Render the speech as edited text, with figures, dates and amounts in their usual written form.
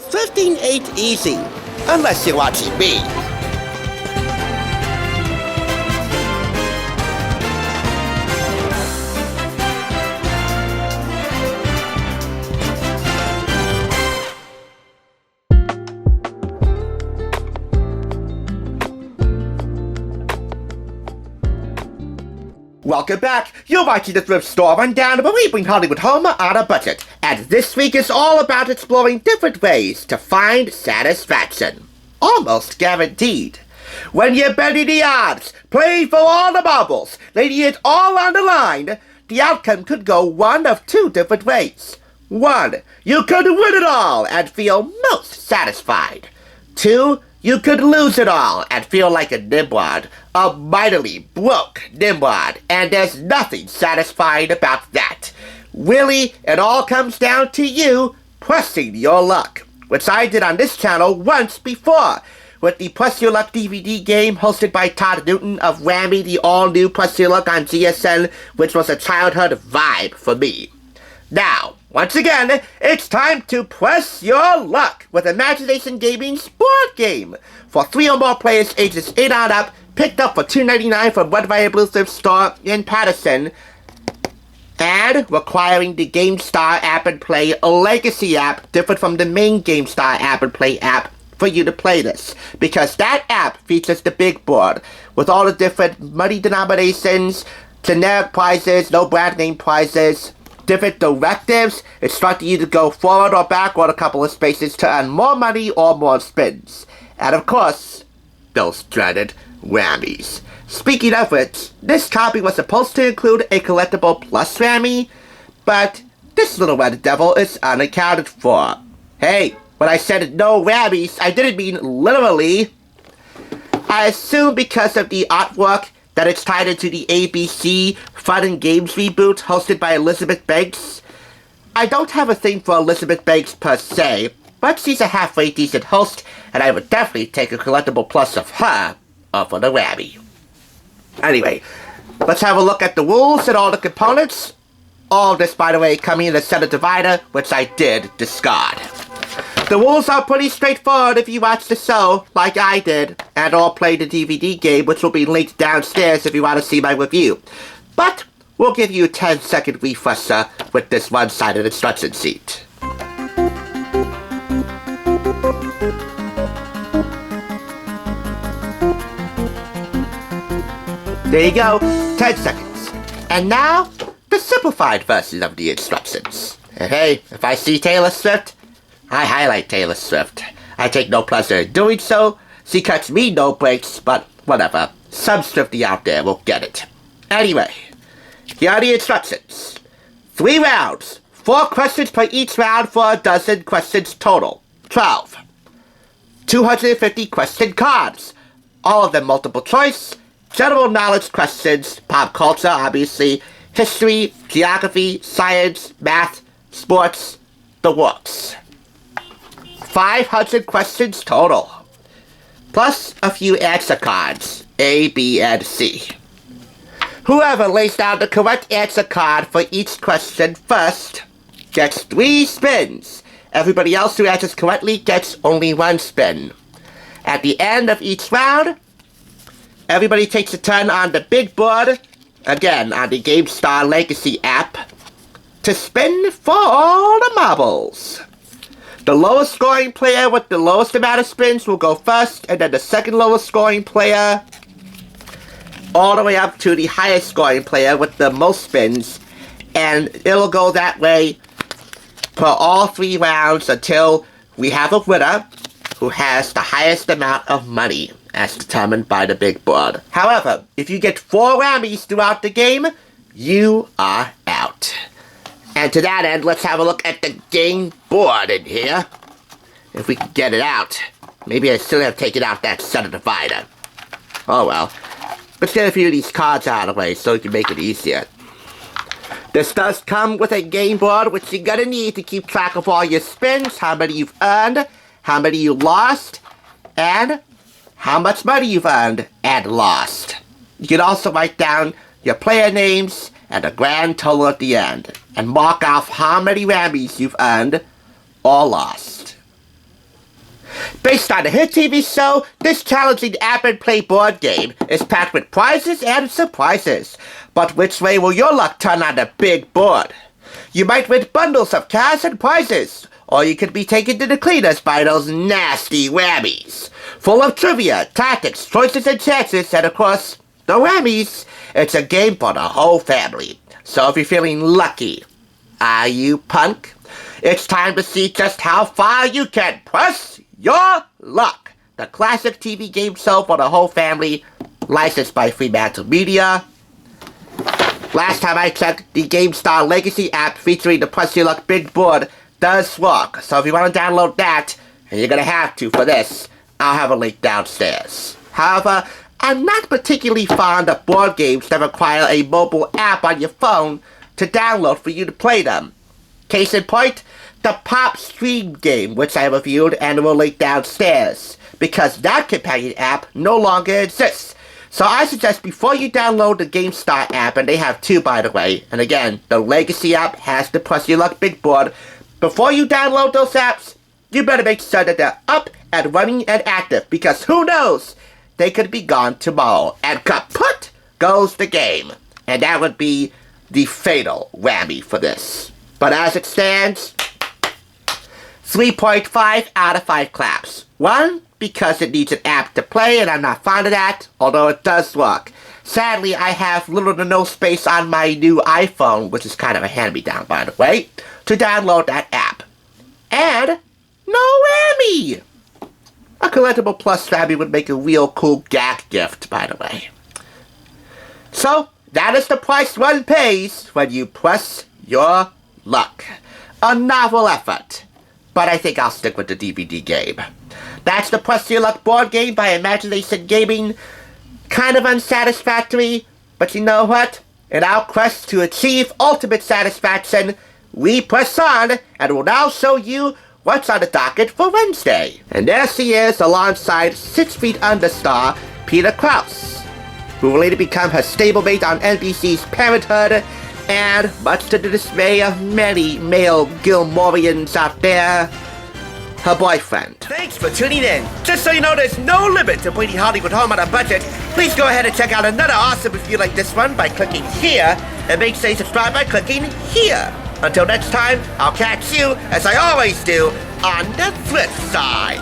15 ain't easy, unless you're watching me. Welcome back. You're watching the Thrift Store Rundown, where we bring Hollywood home on a budget. And this week is all about exploring different ways to find satisfaction. Almost guaranteed. When you're betting the odds, playing for all the marbles, laying it all on the line, the outcome could go one of two different ways. 1. You could win it all and feel most satisfied. 2. You could lose it all and feel like a Nimrod, a mightily broke Nimrod, and there's nothing satisfying about that. Really, it all comes down to you pressing your luck, which I did on this channel once before, with the Press Your Luck DVD game hosted by Todd Newton of Whammy, the all-new Press Your Luck on GSN, which was a childhood vibe for me. Now, once again, it's time to press your luck with Imagination Gaming's board game. For 3 or more players ages 8 on up, picked up for $2.99 from Red Fire Blue Thrift Store in Patterson, and requiring the GameStar App and Play Legacy app, different from the main GameStar App and Play app, for you to play this. Because that app features the big board, with all the different money denominations, generic prizes, no brand name prizes, different directives, instructing you to go forward or backward a couple of spaces to earn more money or more spins. And of course, those dreaded whammies. Speaking of which, this copy was supposed to include a collectible plus whammy, but this little red devil is unaccounted for. Hey, when I said no whammies, I didn't mean literally. I assume because of the artwork that it's tied into the ABC Fun and Games reboot hosted by Elizabeth Banks. I don't have a thing for Elizabeth Banks per se, but she's a halfway decent host, and I would definitely take a collectible plus of her over the whammy. Anyway, let's have a look at the rules and all the components. All this, by the way, coming in a center divider, which I did discard. The rules are pretty straightforward if you watch the show, like I did, and or play the DVD game, which will be linked downstairs if you want to see my review. But we'll give you a 10-second refresher with this one-sided instruction sheet. There you go, 10 seconds. And now, the simplified version of the instructions. And hey, if I see Taylor Swift, I highlight Taylor Swift. I take no pleasure in doing so. She cuts me no breaks, but whatever. Some Swiftie out there will get it. Anyway, here are the instructions. 3 rounds. 4 questions per each round for a dozen questions total. 12. 250 question cards. All of them multiple choice. General knowledge questions. Pop culture, obviously. History, geography, science, math, sports, the works. 500 questions total, plus a few answer cards, A, B, and C. Whoever lays down the correct answer card for each question first gets 3 spins. Everybody else who answers correctly gets only 1 spin. At the end of each round, everybody takes a turn on the big board, again on the GameStar Legacy app, to spin for all the marbles. The lowest scoring player with the lowest amount of spins will go first, and then the second lowest scoring player, all the way up to the highest scoring player with the most spins, and it'll go that way for all 3 rounds until we have a winner who has the highest amount of money, as determined by the big board. However, if you get 4 whammies throughout the game, you are out. And to that end, let's have a look at the game board in here. If we can get it out. Maybe I still have taken out that center divider. Oh well. Let's get a few of these cards out of the way so we can make it easier. This does come with a game board, which you're gonna need to keep track of all your spins, how many you've earned, how many you lost, and how much money you've earned and lost. You can also write down your player names and a grand total at the end, and mark off how many whammies you've earned or lost. Based on the hit TV show, this challenging app and play board game is packed with prizes and surprises. But which way will your luck turn on the big board? You might win bundles of cash and prizes, or you could be taken to the cleaners by those nasty whammies. Full of trivia, tactics, choices, and chances, and of course, the whammies. It's a game for the whole family. So if you're feeling lucky, are you punk? It's time to see just how far you can press your luck. The classic TV game show for the whole family, licensed by Fremantle Media. Last time I checked, the GameStar Legacy app featuring the Press Your Luck Big Board does work. So if you want to download that, and you're going to have to for this, I'll have a link downstairs. However, I'm not particularly fond of board games that require a mobile app on your phone to download for you to play them. Case in point, the Pop Stream game, which I reviewed and will link downstairs, because that companion app no longer exists. So I suggest before you download the GameStar app, and they have two by the way, and again, the Legacy app has the Press Your Luck Big Board, before you download those apps, you better make sure that they're up and running and active, because who knows, they could be gone tomorrow, and kaput goes the game. And that would be the fatal whammy for this. But as it stands, 3.5 out of 5 claps. 1, because it needs an app to play, and I'm not fond of that, although it does work. Sadly, I have little to no space on my new iPhone, which is kind of a hand-me-down, by the way, to download that app. And no whammy! A collectible plus whammy would make a real cool gag gift, by the way. So, that is the price one pays when you press your luck. A novel effort. But I think I'll stick with the DVD game. That's the Press Your Luck board game by Imagination Gaming. Kind of unsatisfactory, but you know what? In our quest to achieve ultimate satisfaction, we press on, and will now show you what's on the docket for Wednesday. And there she is alongside 6 Feet Under star Peter Krause, who will later become her stablemate on NBC's Parenthood, and much to the dismay of many male Gilmorians out there, her boyfriend. Thanks for tuning in. Just so you know, there's no limit to bringing Hollywood home on a budget. Please go ahead and check out another awesome review like this one by clicking here, and make sure you subscribe by clicking here. Until next time, I'll catch you, as I always do, on the flip side.